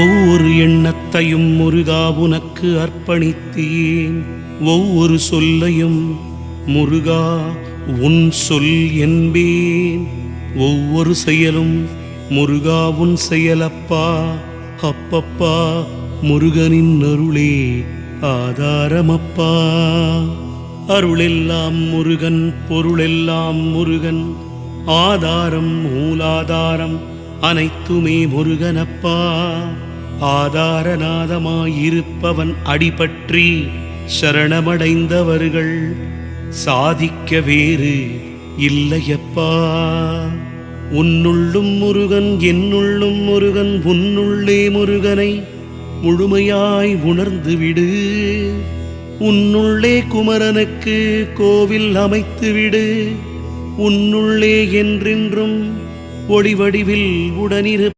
ஒவ்வொரு எண்ணத்தையும் முருகா உனக்கு அர்ப்பணித்தேன். ஒவ்வொரு சொல்லையும் முருகா உன் சொல் என்பேன். ஒவ்வொரு செயலும் முருகா உன் செயலப்பா. அப்பப்பா முருகனின் அருளே ஆதாரமப்பா. அருளெல்லாம் முருகன், பொருளெல்லாம் முருகன், ஆதாரம் மூலாதாரம் அனைத்துமே முருகனப்பா. ஆதாரநாதமாயிருப்பவன் அடிபற்றி சரணமடைந்தவர்கள் சாதிக்க வேறு இல்லையப்பா. உன்னுள்ளும் முருகன், என்னுள்ளும் முருகன், உன்னுள்ளே முருகனை முழுமையாய் உணர்ந்துவிடு. உன்னுள்ளே குமரனுக்கு கோவில் அமைத்துவிடு. உன்னுள்ளே என்றென்றும் ஒளி வடிவில் உடனிரு.